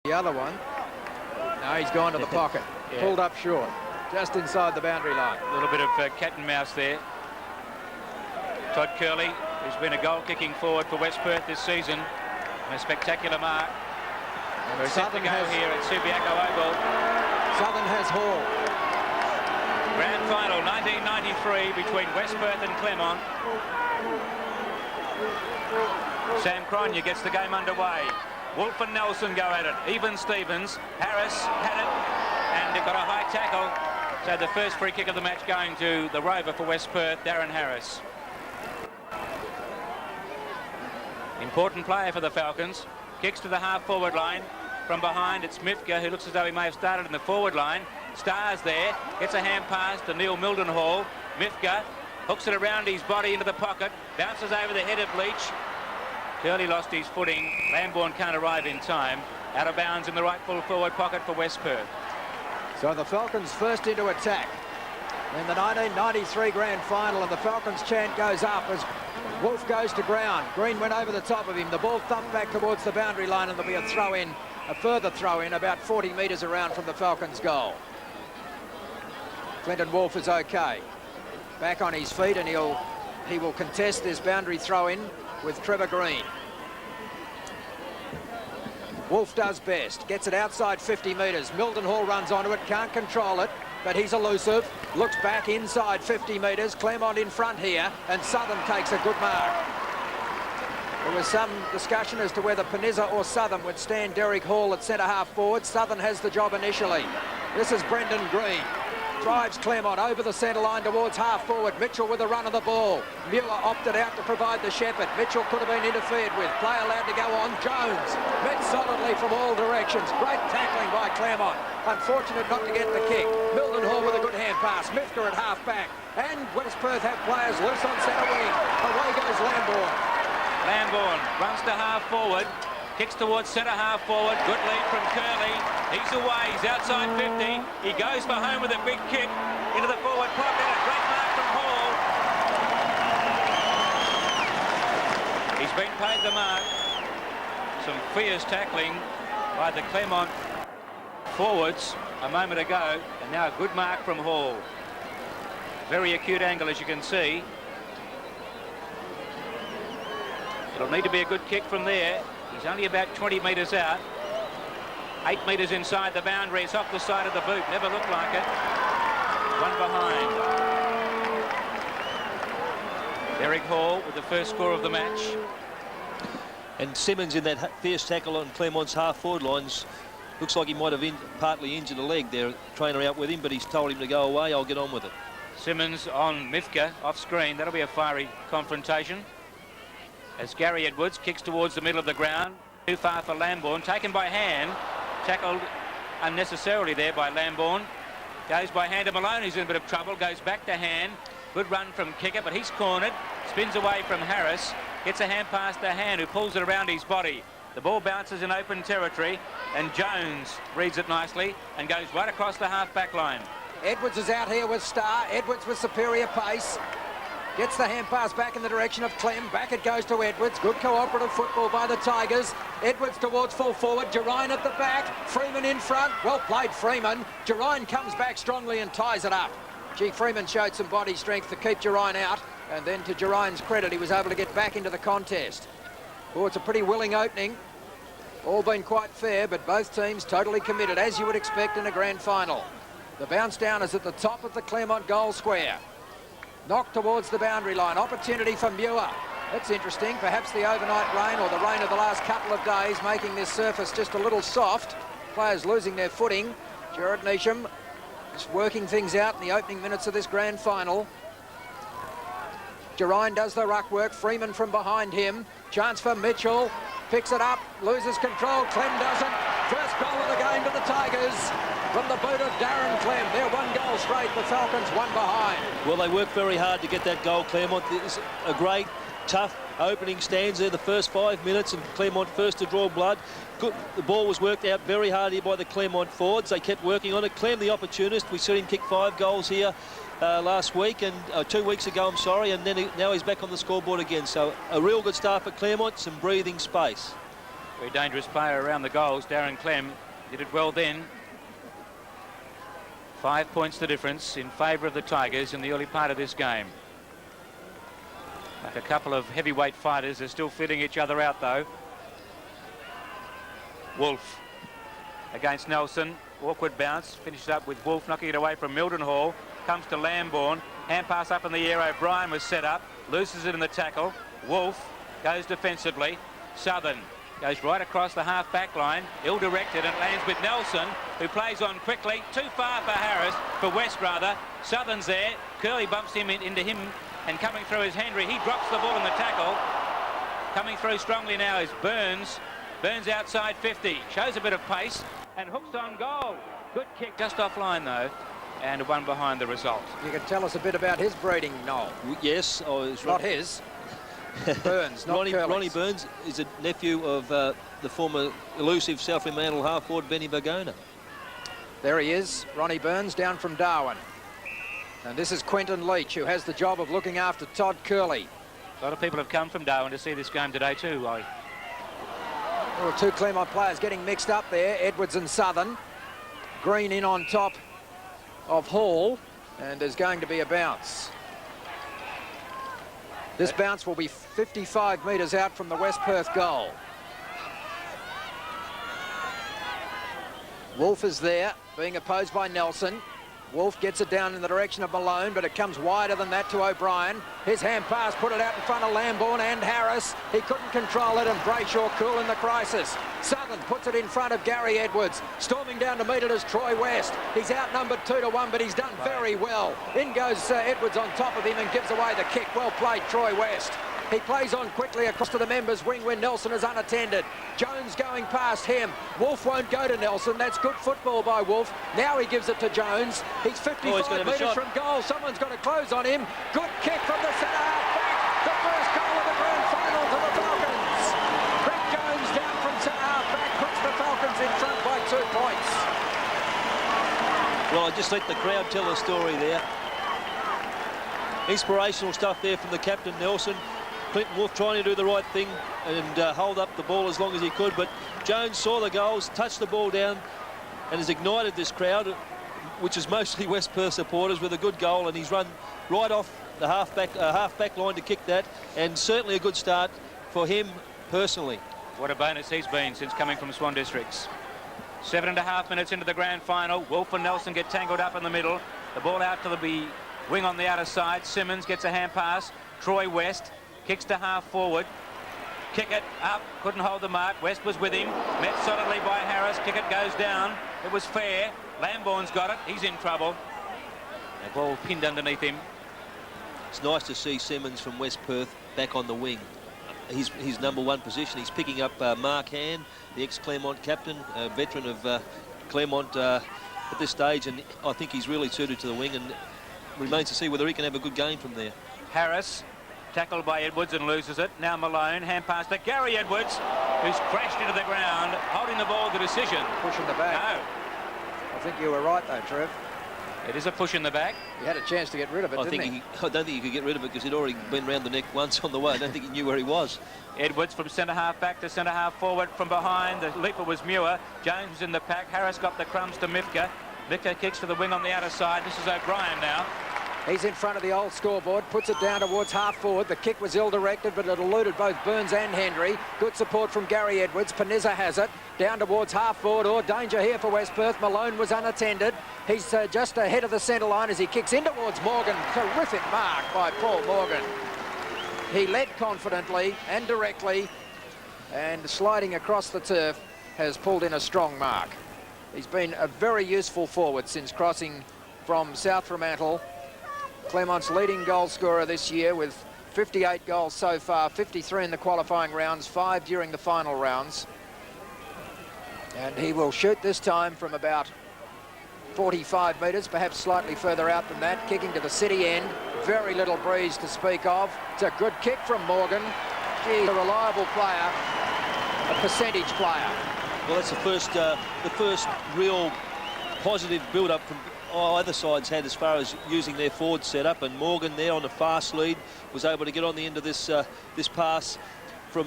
The other one. No, he's gone to the pocket. Yeah. Pulled up short, just inside the boundary line. A little bit of cat and mouse there. Todd Curley, who's been a goal-kicking forward for West Perth this season, and a spectacular mark. We're set to go here at Subiaco Oval. Southern has Hall. Grand final 1993 between West Perth and Claremont. Sam Cronje gets the game underway. Wolf and Nelson go at it. Even Stevens. Harris had it, and they've got a high tackle. So the first free kick of the match going to the rover for West Perth, Darren Harris. Important player for the Falcons. Kicks to the half-forward line. From behind, it's Mifka, who looks as though he may have started in the forward line. Stars there. Gets a hand pass to Neil Mildenhall. Mifka hooks it around his body into the pocket. Bounces over the head of Leach. Curley lost his footing. Lambourne can't arrive in time. Out of bounds in the right full forward pocket for West Perth. So the Falcons first into attack in the 1993 grand final, and the Falcons chant goes up as Wolf goes to ground. Green went over the top of him. The ball thumped back towards the boundary line, and there'll be a throw-in, a further throw-in about 40 metres around from the Falcons' goal. Clinton Wolf is okay. Back on his feet, and he will contest this boundary throw-in with Trevor Green. Wolf does best, gets it outside 50 metres. Mildenhall runs onto it, can't control it, but he's elusive. Looks back inside 50 metres. Claremont in front here, and Southern takes a good mark. There was some discussion as to whether Panizza or Southern would stand Derek Hall at centre-half forward. Southern has the job initially. This is Brendan Green. Drives Claremont over the centre line towards half-forward. Mitchell with a run of the ball. Muir opted out to provide the shepherd. Mitchell could have been interfered with. Play allowed to go on. Jones met solidly from all directions. Great tackling by Claremont. Unfortunate not to get the kick. Mildenhall with a good hand pass. Mifka at half-back. And West Perth have players loose on centre wing. Away goes Lambourne. Lambourne runs to half-forward. Kicks towards centre-half forward. Good lead from Curley. He's away. He's outside 50. He goes for home with a big kick into the forward pocket. A great mark from Hall. He's been paid the mark. Some fierce tackling by the Claremont forwards a moment ago. And now a good mark from Hall. Very acute angle, as you can see. It'll need to be a good kick from there. He's only about 20 metres out. 8 metres inside the boundary. It's off the side of the boot. Never looked like it. One behind. Derek Hall with the first score of the match. And Simmons in that fierce tackle on Claremont's half-forward lines. Looks like he might have partly injured a leg there. Trainer out with him, but he's told him to go away. I'll get on with it. Simmons on Mifka off screen. That'll be a fiery confrontation. As Gary Edwards kicks towards the middle of the ground. Too far for Lambourne. Taken by hand. Tackled unnecessarily there by Lambourne. Goes by hand to Malone. He's in a bit of trouble. Goes back to hand. Good run from Kicker, but he's cornered. Spins away from Harris. Gets a hand pass to Hand, who pulls it around his body. The ball bounces in open territory, and Jones reads it nicely and goes right across the half-back line. Edwards is out here with Starr. Edwards with superior pace. Gets the hand pass back in the direction of Clem. Back it goes to Edwards. Good cooperative football by the Tigers. Edwards towards full forward. Gerine at the back. Freeman in front. Well played, Freeman. Gerine comes back strongly and ties it up. Gee, Freeman showed some body strength to keep Gerine out. And then to Gerine's credit, he was able to get back into the contest. Oh, it's a pretty willing opening. All been quite fair, but both teams totally committed, as you would expect in a grand final. The bounce down is at the top of the Claremont goal square. Knocked towards the boundary line. Opportunity for Muir. That's interesting. Perhaps the overnight rain or the rain of the last couple of days making this surface just a little soft. Players losing their footing. Jared Neesham just working things out in the opening minutes of this grand final. Gerine does the ruck work. Freeman from behind him. Chance for Mitchell. Picks it up. Loses control. Clem doesn't. First goal of the game to the Tigers. From the boot of Darren Clem. They're one goal straight. The Falcons one behind. Well, they worked very hard to get that goal, Claremont. It's a great, tough opening stanza the first 5 minutes, and Claremont first to draw blood. Good. The ball was worked out very hard here by the Claremont forwards. They kept working on it. Clem, the opportunist, we saw him kick 5 goals here last week, and 2 weeks ago, I'm sorry, and then now he's back on the scoreboard again. So a real good start for Claremont, some breathing space. Very dangerous player around the goals. Darren Clem did it well then. 5 points the difference in favour of the Tigers in the early part of this game. Like a couple of heavyweight fighters, they're still fitting each other out though. Wolf against Nelson. Awkward bounce. Finishes up with Wolf knocking it away from Mildenhall. Comes to Lambourne. Hand pass up in the air. O'Brien was set up. Loses it in the tackle. Wolf goes defensively. Southern goes right across the half-back line. Ill-directed and lands with Nelson, who plays on quickly. Too far for Harris, for West rather. Southern's there. Curley bumps him into him, and coming through is Henry. He drops the ball in the tackle. Coming through strongly now is Burns. Burns outside 50. Shows a bit of pace and hooks on goal. Good kick just offline though, and one behind the result. You can tell us a bit about his breeding, Noel. Yes, I was Not his. Burns, not Curley's. Ronnie Burns is a nephew of the former elusive South Fremantle half-forward Benny Bergona. There he is, Ronnie Burns, down from Darwin. And this is Quentin Leach, who has the job of looking after Todd Curley. A lot of people have come from Darwin to see this game today too, Ollie. Well, two Claremont players getting mixed up there, Edwards and Southern. Green in on top of Hall, and there's going to be a bounce. This bounce will be 55 metres out from the West Perth goal. Wolf is there, being opposed by Nelson. Wolf gets it down in the direction of Malone, but it comes wider than that to O'Brien. His hand pass put it out in front of Lambourne and Harris. He couldn't control it, and Brayshaw cool in the crisis. Southern puts it in front of Gary Edwards. Storming down to meet it is Troy West. He's outnumbered 2-1, but he's done very well. In goes Edwards on top of him and gives away the kick. Well played, Troy West. He plays on quickly across to the members' wing when Nelson is unattended. Jones going past him. Wolf won't go to Nelson. That's good football by Wolf. Now he gives it to Jones. He's 55 metres from goal. Someone's got to close on him. Good kick from the centre half back. The first goal of the grand final to the Falcons. Brett Jones down from centre half back puts the Falcons in front by 2 points. Well, I just let the crowd tell the story there. Inspirational stuff there from the captain, Nelson. Clinton Wolf trying to do the right thing and hold up the ball as long as he could, but Jones saw the goals, touched the ball down, and has ignited this crowd, which is mostly West Perth supporters, with a good goal, and he's run right off the half-back line to kick that, and certainly a good start for him personally. What a bonus he's been since coming from Swan Districts. 7.5 minutes into the grand final. Wolf and Nelson get tangled up in the middle. The ball out to the wing on the outer side. Simmons gets a hand pass. Troy West kicks to half forward. Kick it up. Couldn't hold the mark. West was with him. Met solidly by Harris. Kick it goes down. It was fair. Lambourne's got it. He's in trouble. The ball pinned underneath him. It's nice to see Simmons from West Perth back on the wing. His number one position. He's picking up Mark Hand, the ex-Claremont captain, a veteran of Claremont at this stage, and I think he's really suited to the wing, and remains to see whether he can have a good game from there. Harris tackled by Edwards and loses it. Now Malone, hand pass to Gary Edwards, who's crashed into the ground, holding the ball, the decision. Push in the back. No. I think you were right though, Trev. It is a push in the back. He had a chance to get rid of it, didn't he? I don't think he could get rid of it because he'd already been round the neck once on the way. I don't think he knew where he was. Edwards from centre half back to centre half forward from behind. The leaper was Muir. Jones was in the pack. Harris got the crumbs to Mifka. Mifka kicks to the wing on the outer side. This is O'Brien now. He's in front of the old scoreboard, puts it down towards half forward. The kick was ill-directed, but it eluded both Burns and Henry. Good support from Gary Edwards. Panizza has it. Down towards half forward. Oh, danger here for West Perth. Malone was unattended. He's just ahead of the centre line as he kicks in towards Morgan. Terrific mark by Paul Morgan. He led confidently and directly, and sliding across the turf has pulled in a strong mark. He's been a very useful forward since crossing from South Fremantle. Claremont's leading goal scorer this year with 58 goals so far, 53 in the qualifying rounds, 5 during the final rounds. And he will shoot this time from about 45 metres, perhaps slightly further out than that, kicking to the city end. Very little breeze to speak of. It's a good kick from Morgan. Gee, a reliable player, a percentage player. Well, that's the first real positive build-up from either side's had as far as using their forward setup, and Morgan there on a fast lead was able to get on the end of this pass